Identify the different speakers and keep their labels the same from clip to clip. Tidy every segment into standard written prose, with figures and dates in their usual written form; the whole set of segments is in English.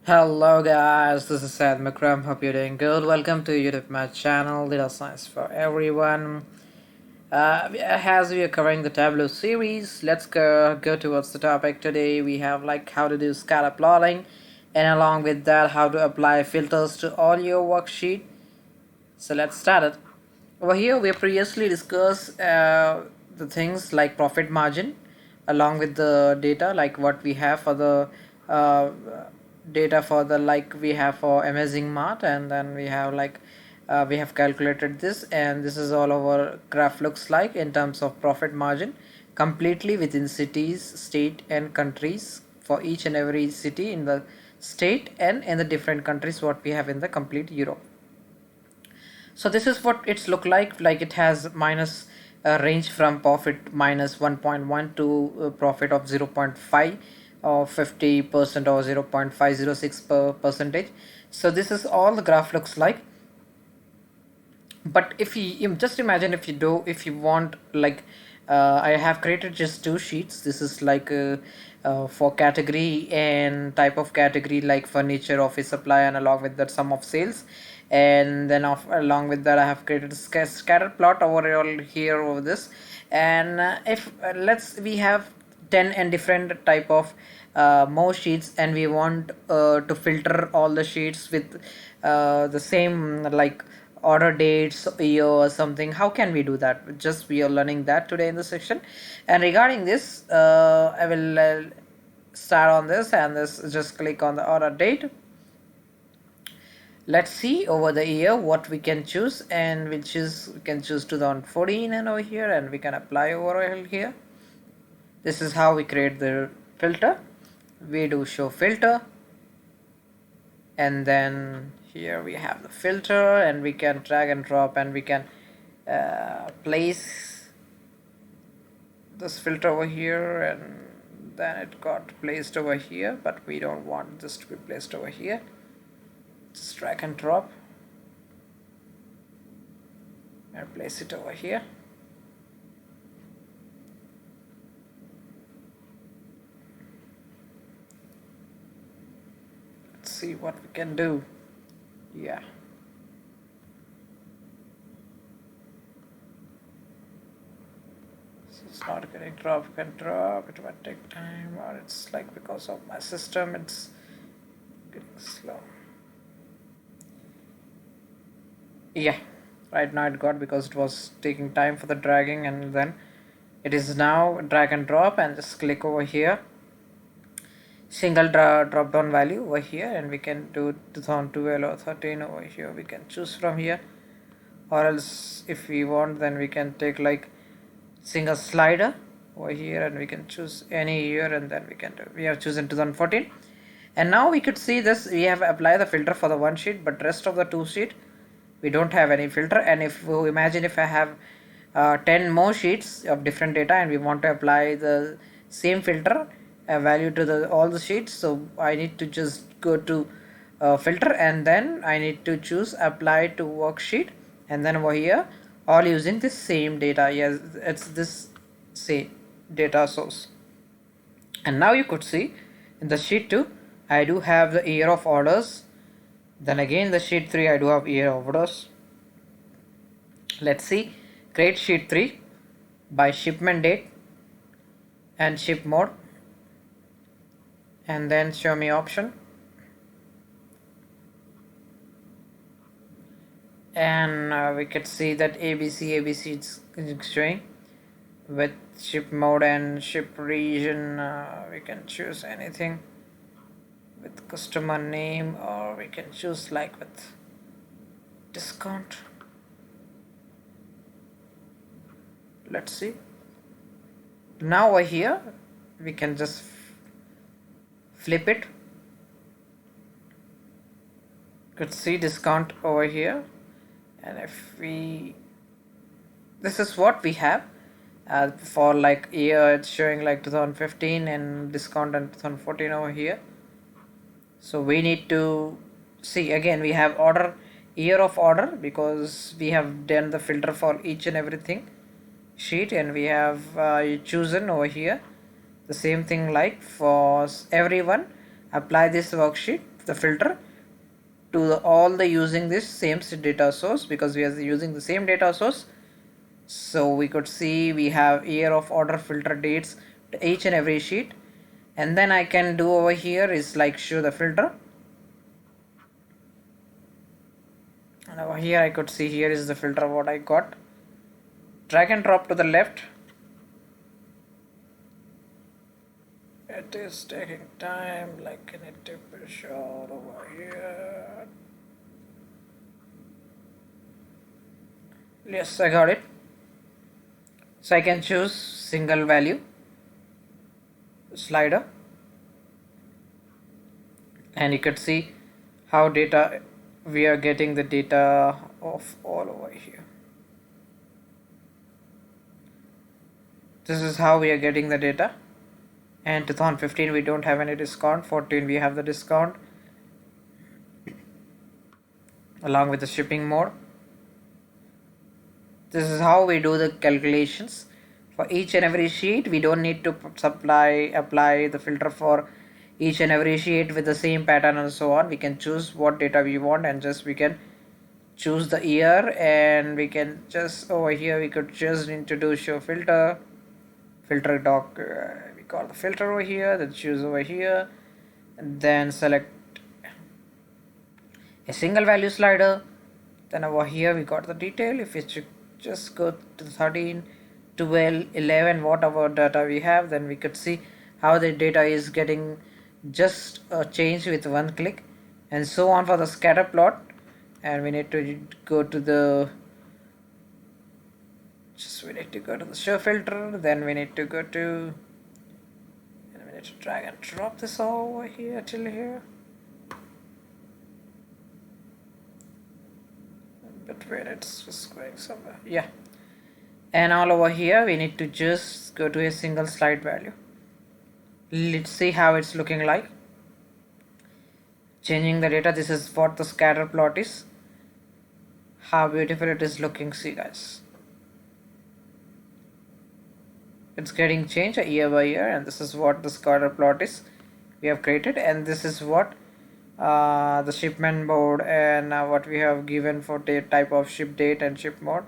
Speaker 1: Hello guys, this is Sad Makram. Hope you're doing good. Welcome to YouTube my channel, Little Science for Everyone. As we are covering the Tableau series, let's go towards the topic today. We have like how to do scatter plotting, and along with that, how to apply filters to all your worksheet. So let's start it. Over here, we have previously discussed the things like profit margin, along with the data, like what we have for the uh, data for the like we have for Amazing Mart, and then we have like we have calculated this, and this is all our graph looks like in terms of profit margin, completely within cities, state, and countries for each and every city in the state and in the different countries what we have in the complete Europe. So this is what it's look like it has minus range from profit minus 1.1 to profit of 0.5 or 50% or 0.506 per percentage. So this is all the graph looks like. But if you just imagine, if you want like I have created just two sheets. This is like for category and type of category, like furniture, office supply, and along with that sum of sales. And then along with that I have created a scatter plot overall here over this. And if let's we have 10 and different type of more sheets, and we want to filter all the sheets with the same like order dates, year or something. How can we do that? Just we are learning that today in the section. And regarding this, I will start on this, and this just click on the order date. Let's see over the year what we can choose, and we can choose 2014 and over here, and we can apply over here. This is how we create the filter. We do show filter, and then here we have the filter, and we can drag and drop, and we can place this filter over here, and then it got placed over here, but we don't want this to be placed over here. Just drag and drop and place it over here. Let's see what we can do. Yeah, it's not getting drop and drop. It might take time, or it's like because of my system it's getting slow. Yeah, right now it got, because it was taking time for the dragging, and then it is now drag and drop, and just click over here, single drop down value over here, and we can do 2012 or 13 over here. We can choose from here, or else if we want, then we can take like single slider over here, and we can choose any year, and then we can do, we have chosen 2014. And now we could see this, we have applied the filter for the one sheet, but rest of the two sheet we don't have any filter. And if you imagine, if I have 10 more sheets of different data, and we want to apply the same filter value to the all the sheets, so I need to just go to filter, and then I need to choose apply to worksheet, and then over here all using the same data. Yes, it's this same data source. And now you could see in the sheet 2 I do have the year of orders. Then again the sheet 3 I do have year of orders. Let's see, create sheet 3 by shipment date and ship mode, and then show me option, and we could see that ABC is showing with ship mode and ship region. We can choose anything with customer name, or we can choose like with discount. Let's see, now over here we can just flip it. Could see discount over here, and if we, this is what we have for like year, it's showing like 2015, and discount and 2014 over here. So we need to see again, we have order, year of order, because we have done the filter for each and everything sheet, and we have chosen over here the same thing like for everyone. Apply this worksheet the filter to all the using this same data source, because we are using the same data source. So we could see we have year of order filter dates to each and every sheet, and then I can do over here is like show the filter, and over here I could see here is the filter what I got. Drag and drop to the left. It is taking time, like I need to push out over here. Yes, I got it. So I can choose single value slider, and you could see how data we are getting the data of all over here. This is how we are getting the data. And 2015 we don't have any discount, 14 we have the discount along with the shipping mode. This is how we do the calculations for each and every sheet. We don't need to apply the filter for each and every sheet with the same pattern and so on. We can choose what data we want, and just we can choose the year, and we can just over here we could just need to do show filter doc. We call the filter over here, then choose over here, and then select a single value slider. Then over here we got the detail. If we just go to 13, 12, 11, whatever data we have, then we could see how the data is getting just changed with one click, and so on for the scatter plot. And we need to go to the show filter, then we need to go to, and we need to drag and drop this over here till here. Between it's just going somewhere, yeah. And all over here we need to just go to a single slide value. Let's see how it's looking like. Changing the data. This is what the scatter plot is. How beautiful it is looking. See guys, it's getting changed year by year, and this is what the scatter plot is we have created. And this is what the shipment mode, and what we have given for date, type of ship date and ship mode.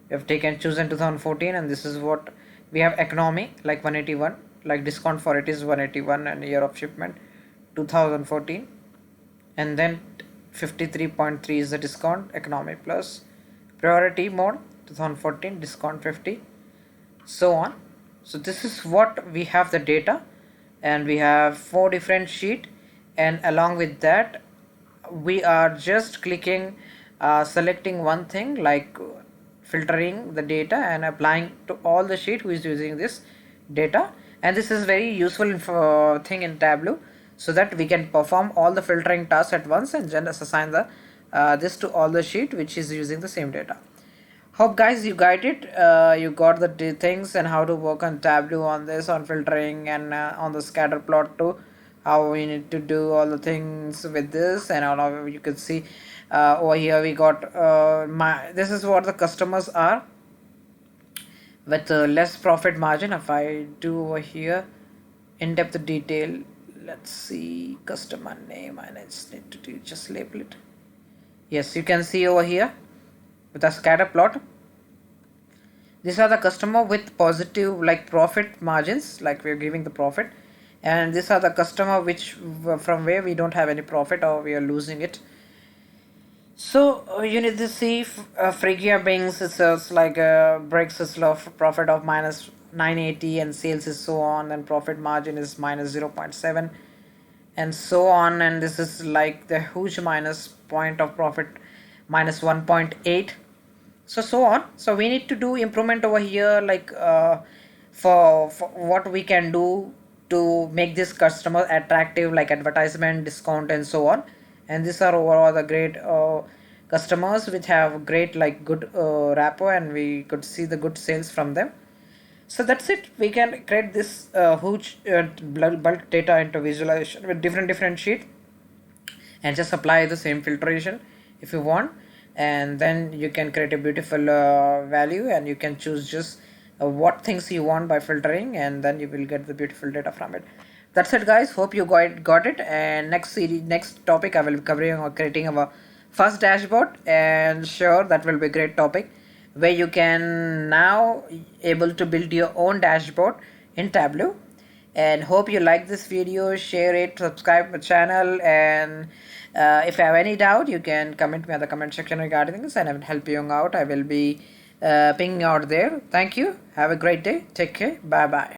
Speaker 1: We have chosen 2014, and this is what we have. Economy like 181, like discount for it is 181, and year of shipment 2014, and then 53.3 is the discount economy plus. Priority mode 2014, discount 50, so on. So this is what we have the data, and we have 4 different sheet, and along with that we are just clicking selecting one thing like filtering the data and applying to all the sheet who is using this data. And this is very useful thing in Tableau, so that we can perform all the filtering tasks at once and just assign the this to all the sheet which is using the same data. Hope guys you got it. You got the things and how to work on Tableau on this, on filtering, and on the scatter plot too, how we need to do all the things with this. And all of you can see over here we got this is what the customers are with less profit margin. If I do over here in-depth detail, let's see customer name, and I just need to just label it. Yes, you can see over here with a scatter plot, these are the customer with positive like profit margins, like we are giving the profit, and these are the customer which from where we don't have any profit or we are losing it. So you need to see Phrygia Bings, it's like breaks its profit of minus 980, and sales is so on, and profit margin is minus 0.7, and so on. And this is like the huge minus point of profit minus 1.8, so on. So we need to do improvement over here, like for what we can do to make this customer attractive, like advertisement, discount, and so on. And these are overall the great customers which have great like good rapport, and we could see the good sales from them. So that's it. We can create this huge bulk data into visualization with different sheet, and just apply the same filtration if you want, and then you can create a beautiful value, and you can choose just what things you want by filtering, and then you will get the beautiful data from it. That's it, guys. Hope you got it. And next topic, I will be covering or creating our first dashboard, and sure, that will be a great topic where you can now able to build your own dashboard in Tableau. And hope you like this video, share it, subscribe my channel, and if you have any doubt, you can comment me in the comment section regarding this, and I will help you out. I will be pinging out there. Thank you. Have a great day. Take care. Bye bye.